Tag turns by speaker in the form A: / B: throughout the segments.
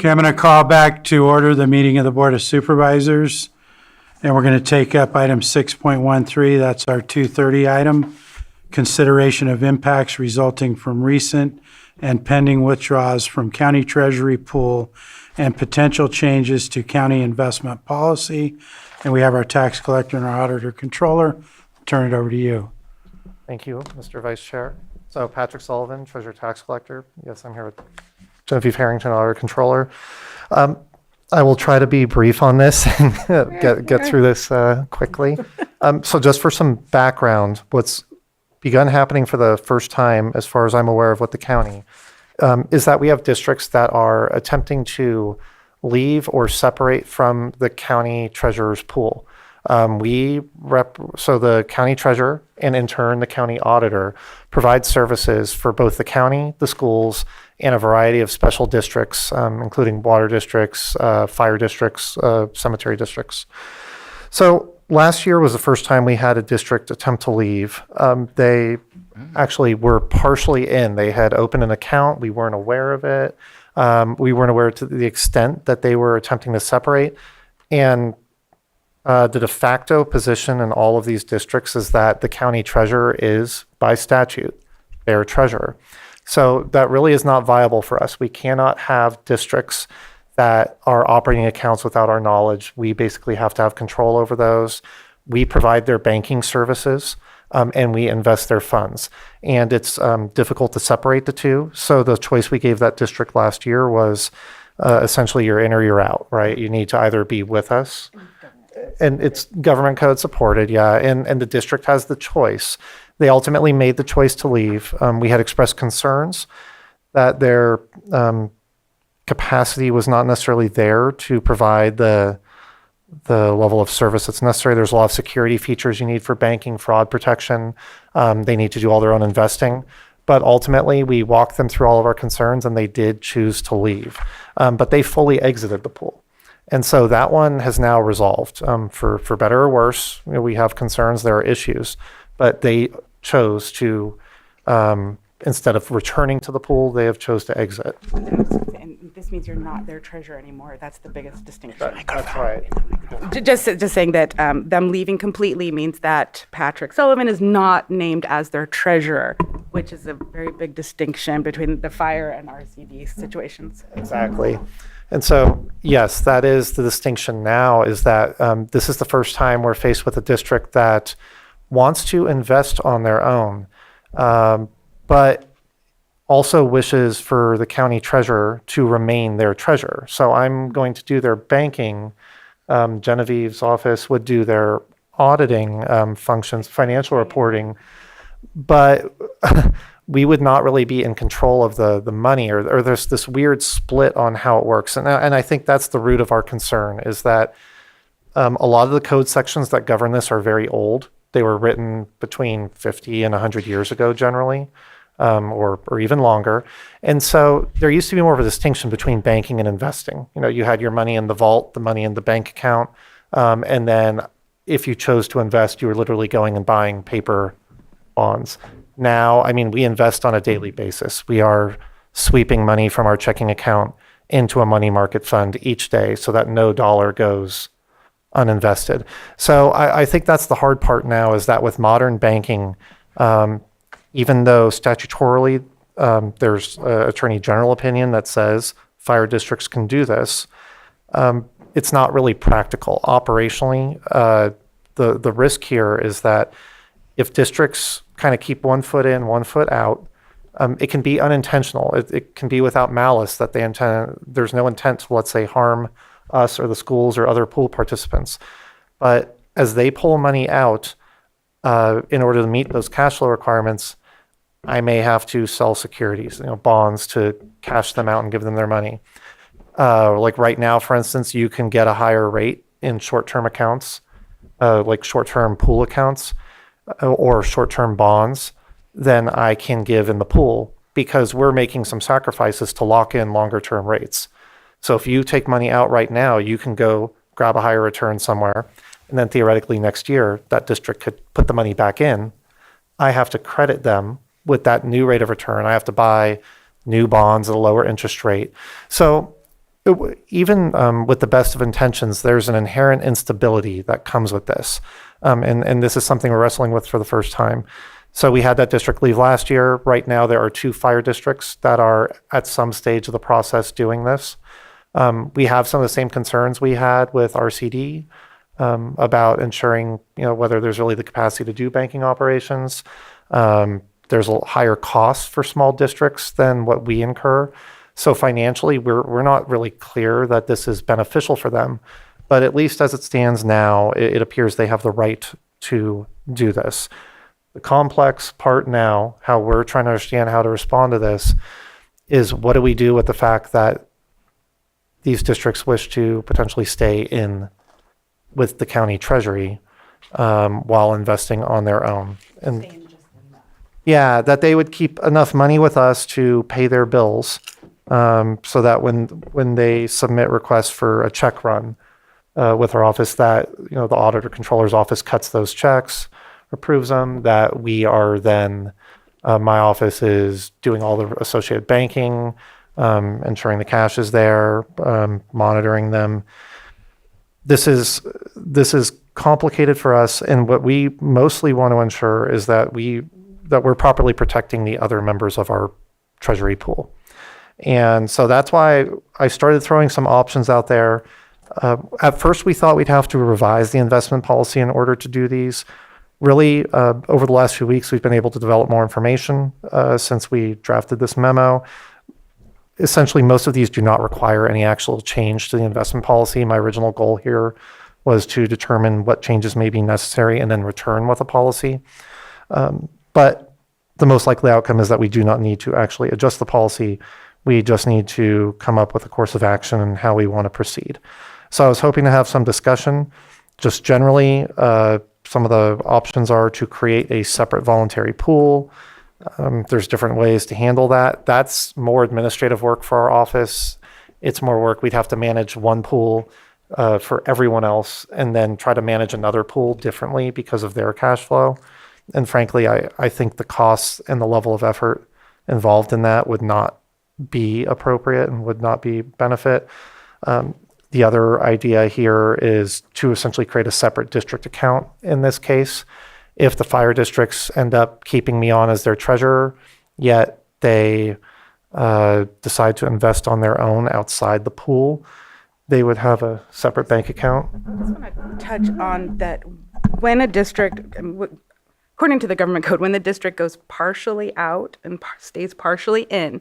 A: Okay, I'm going to call back to order the meeting of the Board of Supervisors, and we're going to take up item 6.13. That's our 2:30 item, consideration of impacts resulting from recent and pending withdrawals from county treasury pool and potential changes to county investment policy. And we have our tax collector and our auditor controller. Turn it over to you.
B: Thank you, Mr. Vice Chair. So Patrick Sullivan, Treasurer Tax Collector. Yes, I'm here with Genevieve Harrington, Auditor Controller. I will try to be brief on this and get through this quickly. So just for some background, what's begun happening for the first time, as far as I'm aware of with the county, is that we have districts that are attempting to leave or separate from the county treasurer's pool. So the county treasurer and in turn the county auditor provide services for both the county, the schools, and a variety of special districts, including water districts, fire districts, cemetery districts. So last year was the first time we had a district attempt to leave. They actually were partially in. They had opened an account. We weren't aware of it. We weren't aware to the extent that they were attempting to separate. And the de facto position in all of these districts is that the county treasurer is, by statute, their treasurer. So that really is not viable for us. We cannot have districts that are operating accounts without our knowledge. We basically have to have control over those. We provide their banking services, and we invest their funds. And it's difficult to separate the two. So the choice we gave that district last year was essentially you're in or you're out, right? You need to either be with us, and it's government code supported, yeah, and the district has the choice. They ultimately made the choice to leave. We had expressed concerns that their capacity was not necessarily there to provide the level of service that's necessary. There's a lot of security features you need for banking, fraud protection. They need to do all their own investing. But ultimately, we walked them through all of our concerns, and they did choose to leave. But they fully exited the pool. And so that one has now resolved. For better or worse, we have concerns, there are issues. But they chose to, instead of returning to the pool, they have chose to exit.
C: And this means you're not their treasurer anymore. That's the biggest distinction.
B: That's right.
C: Just saying that them leaving completely means that Patrick Sullivan is not named as their treasurer, which is a very big distinction between the fire and RCD situations.
B: Exactly. And so, yes, that is the distinction now, is that this is the first time we're faced with a district that wants to invest on their own, but also wishes for the county treasurer to remain their treasurer. So I'm going to do their banking. Genevieve's office would do their auditing functions, financial reporting, but we would not really be in control of the money, or there's this weird split on how it works. And I think that's the root of our concern, is that a lot of the code sections that govern this are very old. They were written between 50 and 100 years ago generally, or even longer. And so there used to be more of a distinction between banking and investing. You know, you had your money in the vault, the money in the bank account, and then if you chose to invest, you were literally going and buying paper bonds. Now, I mean, we invest on a daily basis. We are sweeping money from our checking account into a money market fund each day so that no dollar goes uninvested. So I think that's the hard part now, is that with modern banking, even though statutorily there's Attorney General opinion that says fire districts can do this, it's not really practical. Operationally, the risk here is that if districts kind of keep 1 foot in, 1 foot out, it can be unintentional. It can be without malice, that there's no intent to, let's say, harm us or the schools or other pool participants. But as they pull money out, in order to meet those cash flow requirements, I may have to sell securities, bonds, to cash them out and give them their money. Like right now, for instance, you can get a higher rate in short-term accounts, like short-term pool accounts, or short-term bonds than I can give in the pool, because we're making some sacrifices to lock in longer-term rates. So if you take money out right now, you can go grab a higher return somewhere, and then theoretically next year, that district could put the money back in. I have to credit them with that new rate of return. I have to buy new bonds at a lower interest rate. So Even with the best of intentions, there's an inherent instability that comes with this. And this is something we're wrestling with for the first time. So we had that district leave last year. Right now, there are 2 fire districts that are at some stage of the process doing this. We have some of the same concerns we had with RCD about ensuring, whether there's really the capacity to do banking operations. There's a higher cost for small districts than what we incur. So financially, we're not really clear that this is beneficial for them. But at least as it stands now, it appears they have the right to do this. The complex part now, how we're trying to understand how to respond to this, is what do we do with the fact that these districts wish to potentially stay in with the county treasury while investing on their own. And yeah, that they would keep enough money with us to pay their bills so that when they submit requests for a check run with our office, that the auditor controller's office cuts those checks, approves them, that we are then, my office is doing all the associated banking, ensuring the cash is there, monitoring them. This is complicated for us, and what we mostly want to ensure is that we're properly protecting the other members of our treasury pool. And so that's why I started throwing some options out there. At first, we thought we'd have to revise the investment policy in order to do these. Really, over the last few weeks, we've been able to develop more information since we drafted this memo. Essentially, most of these do not require any actual change to the investment policy. My original goal here was to determine what changes may be necessary and then return with a policy. But the most likely outcome is that we do not need to actually adjust the policy. We just need to come up with a course of action and how we want to proceed. So I was hoping to have some discussion. Just generally, some of the options are to create a separate voluntary pool. There's different ways to handle that. That's more administrative work for our office. It's more work. We'd have to manage one pool for everyone else and then try to manage another pool differently because of their cash flow. And frankly, I think the costs and the level of effort involved in that would not be appropriate and would not be benefit. The other idea here is to essentially create a separate district account in this case. If the fire districts end up keeping me on as their treasurer, yet they decide to invest on their own outside the pool, they would have a separate bank account.
C: I just want to touch on that when a district, according to the government code, when the district goes partially out and stays partially in,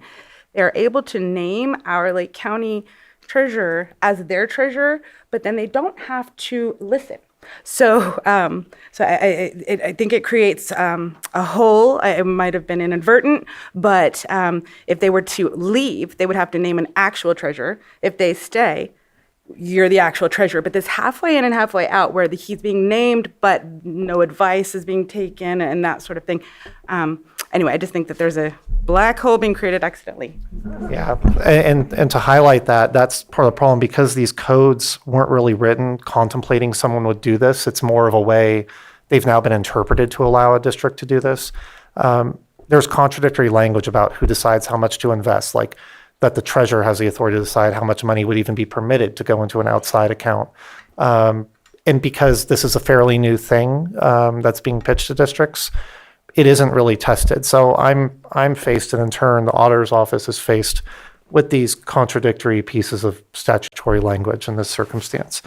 C: they're able to name our Lake County treasurer as their treasurer, but then they don't have to listen. So, I think it creates a hole. It might have been inadvertent, but if they were to leave, they would have to name an actual treasurer. If they stay, you're the actual treasurer. But this halfway in and halfway out, where he's being named, but no advice is being taken, and that sort of thing. Anyway, I just think that there's a black hole being created accidentally.
B: Yeah, and to highlight that, that's part of the problem because these codes weren't really written contemplating someone would do this. It's more of a way they've now been interpreted to allow a district to do this. There's contradictory language about who decides how much to invest, like that the treasurer has the authority to decide how much money would even be permitted to go into an outside account. And because this is a fairly new thing that's being pitched to districts, it isn't really tested. So I'm faced, and in turn, the auditor's office is faced with these contradictory pieces of statutory language in this circumstance.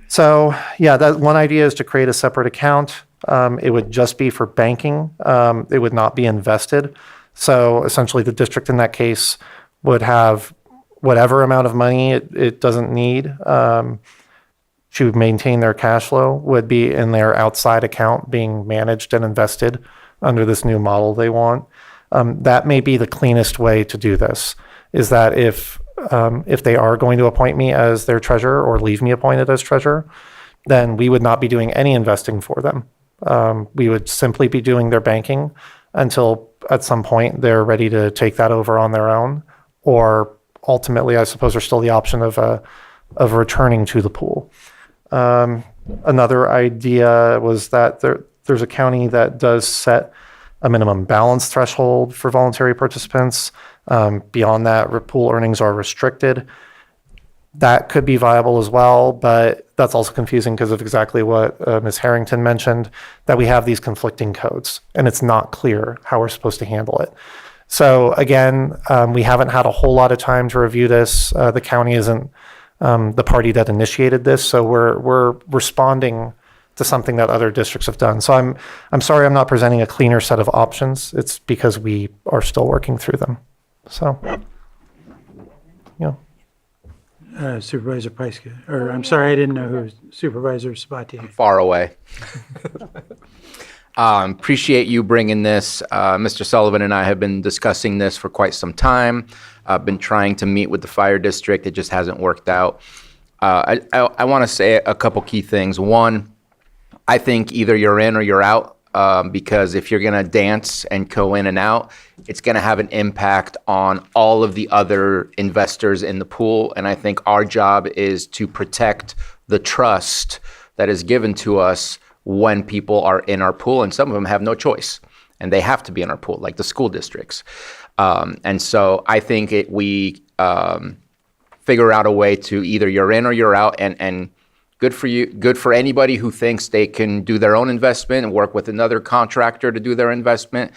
B: So yeah, that one idea is to create a separate account. It would just be for banking. It would not be invested. So essentially the district in that case would have whatever amount of money it doesn't need to maintain their cash flow would be in their outside account being managed and invested under this new model they want. That may be the cleanest way to do this, is that if they are going to appoint me as their treasurer or leave me appointed as treasurer, then we would not be doing any investing for them. We would simply be doing their banking until at some point they're ready to take that over on their own, or ultimately, I suppose, there's still the option of returning to the pool. Another idea was that there's a county that does set a minimum balance threshold for voluntary participants. Beyond that, pool earnings are restricted. that could be viable as well, but that's also confusing because of exactly what Ms. Harrington mentioned, that we have these conflicting codes and it's not clear how we're supposed to handle it. So again, we haven't had a whole lot of time to review this. The county isn't the party that initiated this, so we're responding to something that other districts have done. So I'm sorry I'm not presenting a cleaner set of options. It's because we are still working through them. So,
A: Supervisor Pyska, or I'm sorry, I didn't know who Supervisor Sabatier.
D: Far away. Appreciate you bringing this. Mr. Sullivan and I have been discussing this for quite some time. I've been trying to meet with the fire district. It just hasn't worked out. I want to say a couple key things. One, I think either you're in or you're out, because if you're going to dance and go in and out, it's going to have an impact on all of the other investors in the pool. And I think our job is to protect the trust that is given to us when people are in our pool. And some of them have no choice and they have to be in our pool, like the school districts. And so I think we figure out a way to either you're in or you're out, and good for you, good for anybody who thinks they can do their own investment and work with another contractor to do their investment.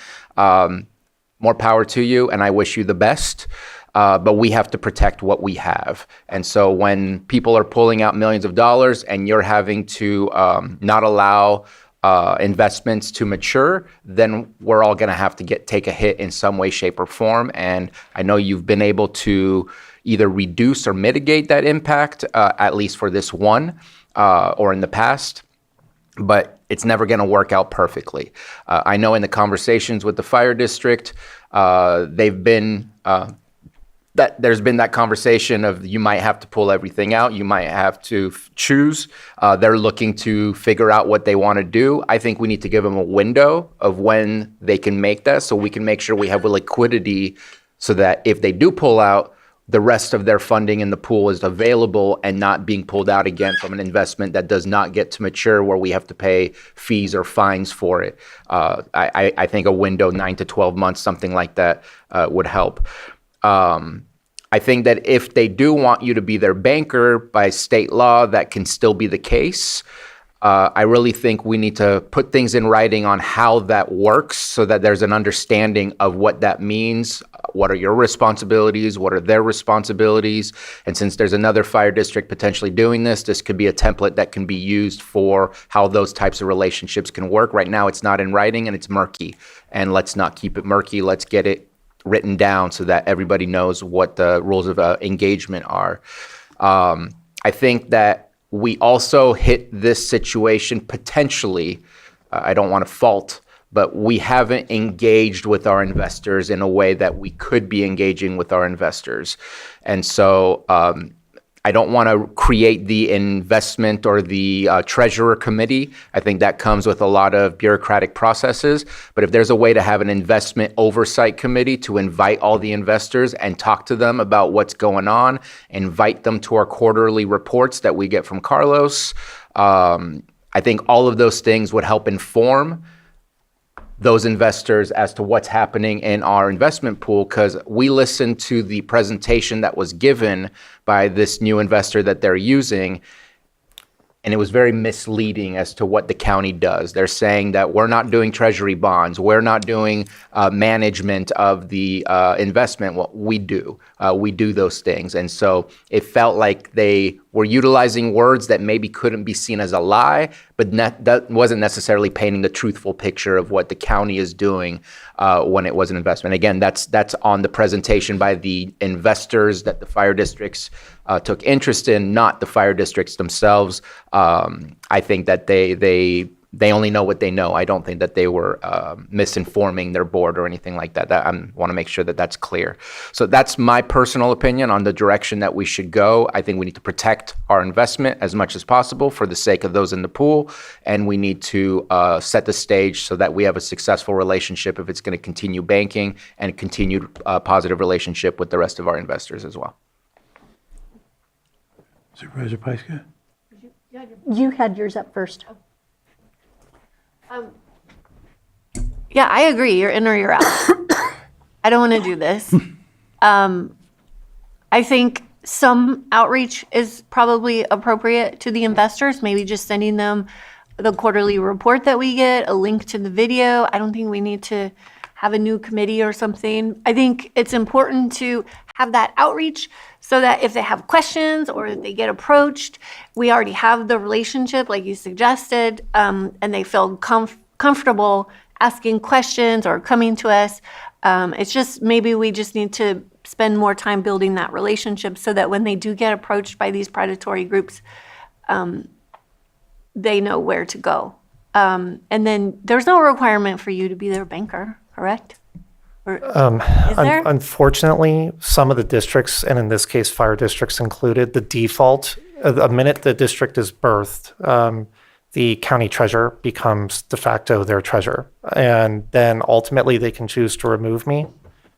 D: More power to you, and I wish you the best. But we have to protect what we have. And so when people are pulling out millions of dollars and you're having to not allow investments to mature, then we're all going to have to take a hit in some way, shape, or form. And I know you've been able to either reduce or mitigate that impact, at least for this one, or in the past. But it's never going to work out perfectly. I know in the conversations with the fire district, they've been there's been that conversation of you might have to pull everything out, you might have to choose. They're looking to figure out what they want to do. I think we need to give them a window of when they can make that, so we can make sure we have a liquidity, so that if they do pull out, the rest of their funding in the pool is available and not being pulled out again from an investment that does not get to mature, where we have to pay fees or fines for it. I think a window, 9 to 12 months, something like that, would help. I think that if they do want you to be their banker by state law, that can still be the case. I really think we need to put things in writing on how that works, so that there's an understanding of what that means. What are your responsibilities? What are their responsibilities? And since there's another fire district potentially doing this, this could be a template that can be used for how those types of relationships can work. Right now, it's not in writing and it's murky. And let's not keep it murky. Let's get it written down so that everybody knows what the rules of engagement are. I think that we also hit this situation potentially, I don't want to fault, but we haven't engaged with our investors in a way that we could be engaging with our investors. And so I don't want to create the investment or the treasurer committee. I think that comes with a lot of bureaucratic processes. But if there's a way to have an investment oversight committee to invite all the investors and talk to them about what's going on, invite them to our quarterly reports that we get from Carlos, I think all of those things would help inform those investors as to what's happening in our investment pool, because we listened to the presentation that was given by this new investor that they're using, and it was very misleading as to what the county does. They're saying that we're not doing treasury bonds, we're not doing management of the investment. Well, we do. We do those things. And so it felt like they were utilizing words that maybe couldn't be seen as a lie, but that wasn't necessarily painting the truthful picture of what the county is doing when it was an investment. Again, that's on the presentation by the investors that the fire districts took interest in, not the fire districts themselves. I think that they only know what they know. I don't think that they were misinforming their board or anything like that. I want to make sure that that's clear. So that's my personal opinion on the direction that we should go. I think we need to protect our investment as much as possible for the sake of those in the pool, and we need to set the stage so that we have a successful relationship if it's going to continue banking, and a continued positive relationship with the rest of our investors as well.
A: Supervisor Pyska?
E: You had yours up first.
F: Yeah, I agree. You're in or you're out. I don't want to do this. I think some outreach is probably appropriate to the investors, maybe just sending them the quarterly report that we get, a link to the video. I don't think we need to have a new committee or something. I think it's important to have that outreach so that if they have questions or if they get approached, we already have the relationship like you suggested, and they feel comfortable asking questions or coming to us. It's just maybe we just need to spend more time building that relationship so that when they do get approached by these predatory groups, they know where to go. And then there's no requirement for you to be their banker, correct? Or is there?
B: Unfortunately, some of the districts, and in this case, fire districts included, the default, the minute the district is birthed, the county treasurer becomes de facto their treasurer. And then ultimately they can choose to remove me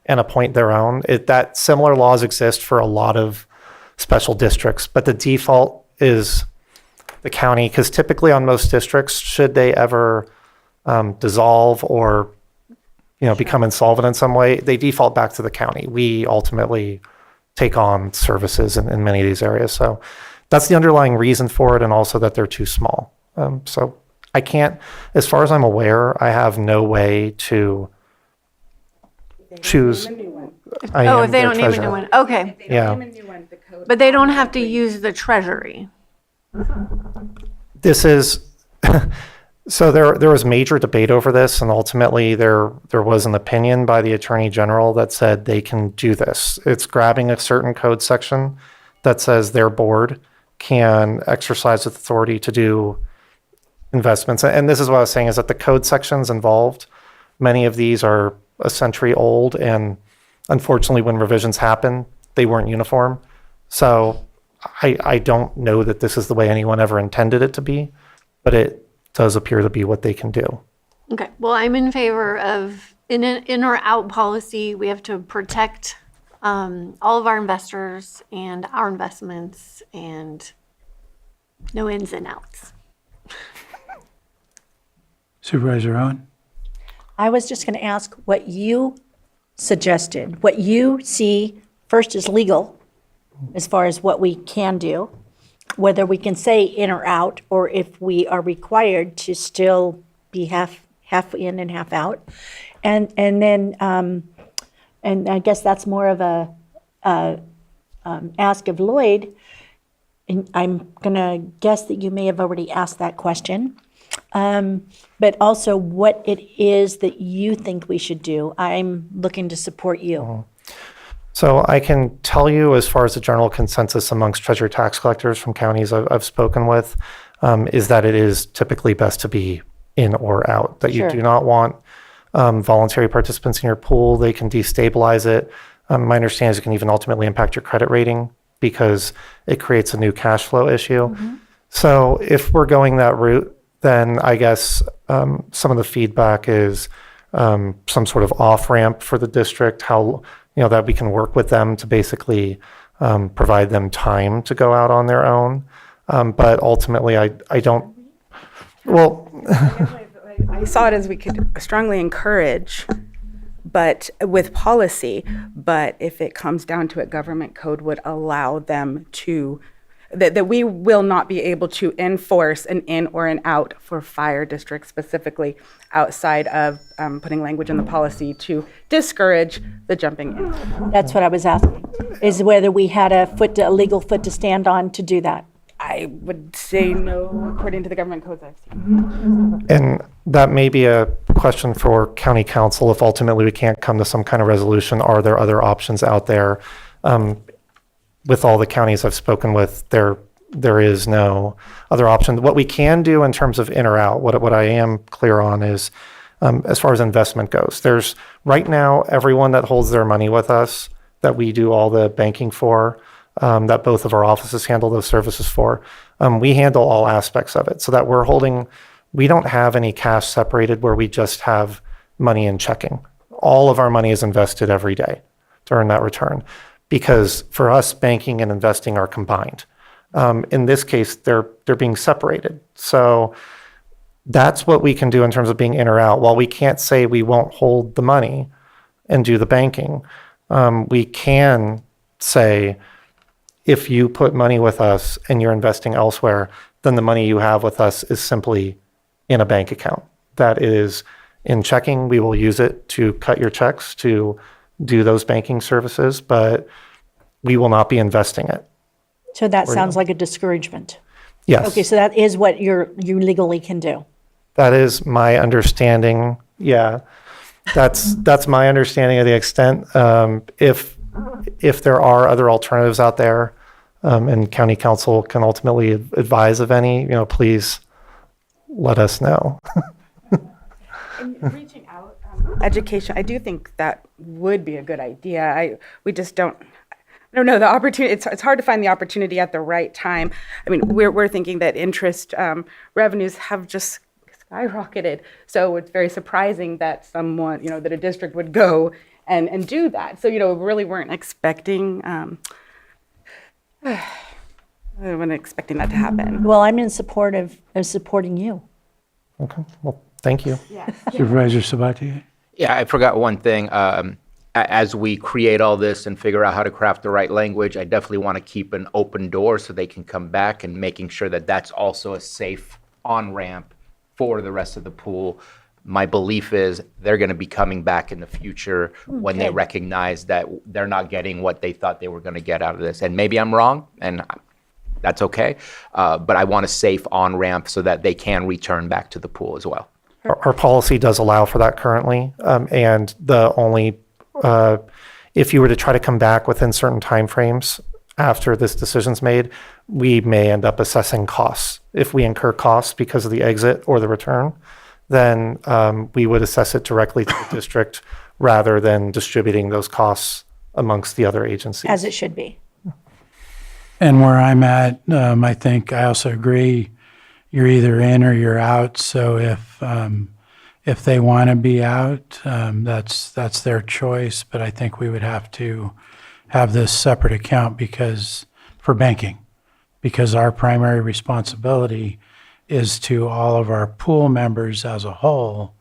B: and appoint their own. That similar laws exist for a lot of special districts, but the default is the county, because typically on most districts, should they ever dissolve or become insolvent in some way, they default back to the county. We ultimately take on services in many of these areas. So that's the underlying reason for it, and also that they're too small. So I can't, as far as I'm aware, I have no way to choose.
F: If they don't name a new one, okay.
B: Yeah.
F: But they don't have to use the Treasury.
B: This is, so there was major debate over this, and ultimately there was an opinion by the Attorney General that said they can do this. It's grabbing a certain code section that says their board can exercise authority to do investments. And this is what I was saying, is that the code sections involved, many of these are a century old, and unfortunately when revisions happen, they weren't uniform. So I don't know that this is the way anyone ever intended it to be, but it does appear to be what they can do.
F: Okay, well, I'm in favor of in or out policy. We have to protect all of our investors and our investments, and no ins and outs.
A: Supervisor Owen?
E: I was just going to ask what you suggested, what you see first is legal, as far as what we can do, whether we can say in or out, or if we are required to still be half in and half out. And then, and I guess that's more of a ask of Lloyd, and I'm going to guess that you may have already asked that question. But also what it is that you think we should do. I'm looking to support you.
B: So I can tell you, as far as the general consensus amongst treasury tax collectors from counties I've spoken with, is that it is typically best to be in or out, that you
E: Sure.
B: do not want voluntary participants in your pool. They can destabilize it. My understanding is it can even ultimately impact your credit rating because it creates a new cash flow issue. So if we're going that route, then I guess some of the feedback is some sort of off-ramp for the district, how that we can work with them to basically provide them time to go out on their own. But ultimately, I don't, well,
C: I saw it as we could strongly encourage, but with policy, but if it comes down to it, government code would allow them to, that we will not be able to enforce an in or an out for fire districts specifically, outside of putting language in the policy to discourage the jumping in.
E: That's what I was asking, is whether we had a legal foot to stand on to do that.
C: I would say no, according to the government codes I've seen.
B: and that may be a question for county council if ultimately we can't come to some kind of resolution. Are there other options out there? With all the counties I've spoken with, there is no other option. What we can do in terms of in or out, what I am clear on is, as far as investment goes, there's right now everyone that holds their money with us that we do all the banking for, that both of our offices handle those services for. We handle all aspects of it so that we don't have any cash separated where we just have money in checking. All of our money is invested every day to earn that return. Because for us, banking and investing are combined. In this case, they're being separated. So that's what we can do in terms of being in or out. While we can't say we won't hold the money and do the banking, we can say If you put money with us and you're investing elsewhere, then the money you have with us is simply in a bank account. That is in checking. We will use it to cut your checks, to do those banking services, but we will not be investing it.
E: So that sounds like a discouragement.
B: Yes.
E: Okay, so that is what you legally can do.
B: That is my understanding. Yeah, that's my understanding of the extent. If there are other alternatives out there, and county council can ultimately advise of any, please let us know.
C: Reaching out, education, I do think that would be a good idea. We just don't. I don't know, the opportunity, it's hard to find the opportunity at the right time. I mean, we're thinking that interest revenues have just skyrocketed. So it's very surprising that someone, that a district would go and do that. So, we really weren't expecting, I wasn't expecting that to happen.
E: Well, I'm in support of supporting you.
B: Okay, well, thank you.
A: Supervisor Sabatier?
D: Yeah, I forgot one thing. As we create all this and figure out how to craft the right language, I definitely want to keep an open door so they can come back, and making sure that that's also a safe on-ramp for the rest of the pool. My belief is they're going to be coming back in the future when they recognize that they're not getting what they thought they were going to get out of this. And maybe I'm wrong, and that's okay. But I want a safe on-ramp so that they can return back to the pool as well.
B: Our policy does allow for that currently, and the only if you were to try to come back within certain timeframes after this decision's made, we may end up assessing costs. If we incur costs because of the exit or the return, then we would assess it directly to the district rather than distributing those costs amongst the other agencies.
E: As it should be.
A: And where I'm at, I think I also agree, you're either in or you're out. So if they want to be out, that's their choice. But I think we would have to have this separate account for banking, because our primary responsibility is to all of our pool members as a whole,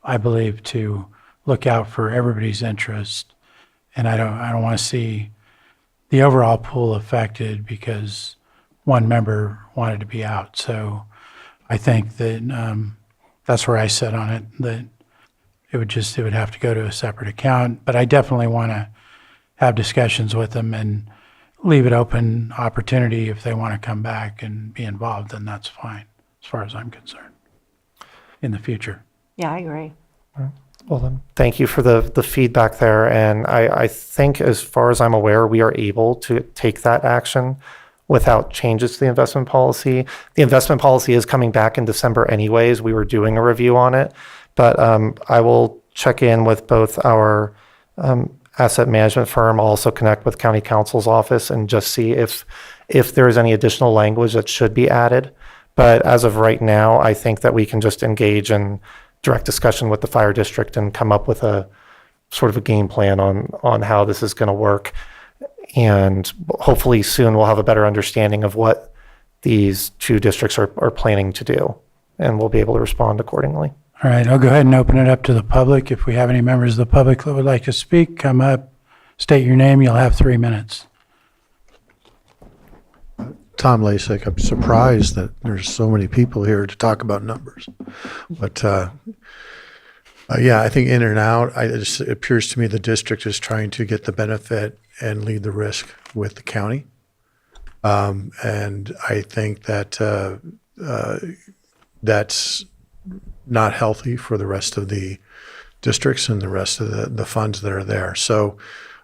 A: I believe, to look out for everybody's interest. And I don't want to see the overall pool affected because one member wanted to be out. So I think that that's where I sit on it, that it would have to go to a separate account. But I definitely want to have discussions with them and leave it open opportunity. If they want to come back and be involved, then that's fine, as far as I'm concerned, in the future.
E: Yeah, I agree.
B: Well, then, thank you for the feedback there. And I think, as far as I'm aware, we are able to take that action without changes to the investment policy. The investment policy is coming back in December anyways. We were doing a review on it. But I will check in with both our asset management firm, I'll also connect with county counsel's office and just see if there is any additional language that should be added. But as of right now, I think that we can just engage in direct discussion with the fire district and come up with a sort of a game plan on how this is going to work. And hopefully soon we'll have a better understanding of what these two districts are planning to do, and we'll be able to respond accordingly.
A: All right, I'll go ahead and open it up to the public. If we have any members of the public that would like to speak, come up, state your name, you'll have 3 minutes.
G: Tom Lasik. I'm surprised that there's so many people here to talk about numbers. But yeah, I think in and out, it appears to me the district is trying to get the benefit and lead the risk with the county. And I think that that's not healthy for the rest of the districts and the rest of the funds that are there. So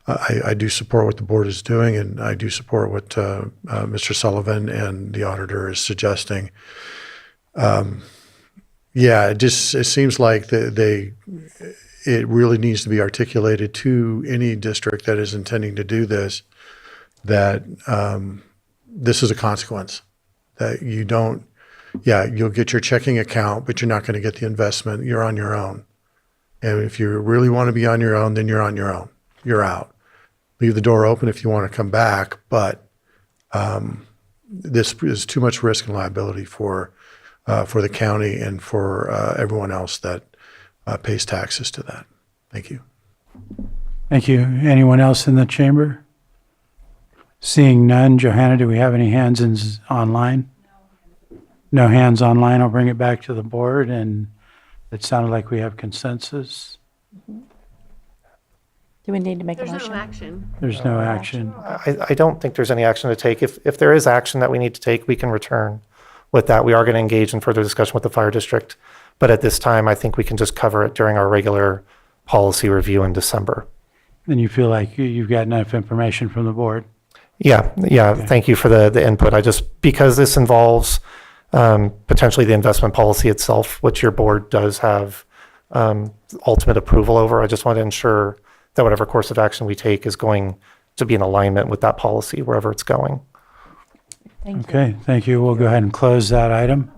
G: I do support what the board is doing, and I do support what Mr. Sullivan and the auditor is suggesting. Yeah, it seems like it really needs to be articulated to any district that is intending to do this, that this is a consequence, that you don't, yeah, you'll get your checking account, but you're not going to get the investment. You're on your own. And if you really want to be on your own, then you're on your own. You're out. Leave the door open if you want to come back, but this is too much risk and liability for the county and for everyone else that pays taxes to that. Thank you.
A: Thank you. Anyone else in the chamber? Seeing none, Johanna, do we have any hands online? No hands online. I'll bring it back to the board, and it sounded like we have consensus.
E: Do we need to make a
F: There's
E: motion?
F: no action.
A: There's no action.
B: I don't think there's any action to take. If there is action that we need to take, we can return with that. We are going to engage in further discussion with the fire district. But at this time, I think we can just cover it during our regular policy review in December.
A: And you feel like you've got enough information from the board?
B: Yeah. Thank you for the input. Because this involves potentially the investment policy itself, which your board does have ultimate approval over. I just want to ensure that whatever course of action we take is going to be in alignment with that policy wherever it's going.
E: Thank you.
A: Okay, thank you. We'll go ahead and close that item.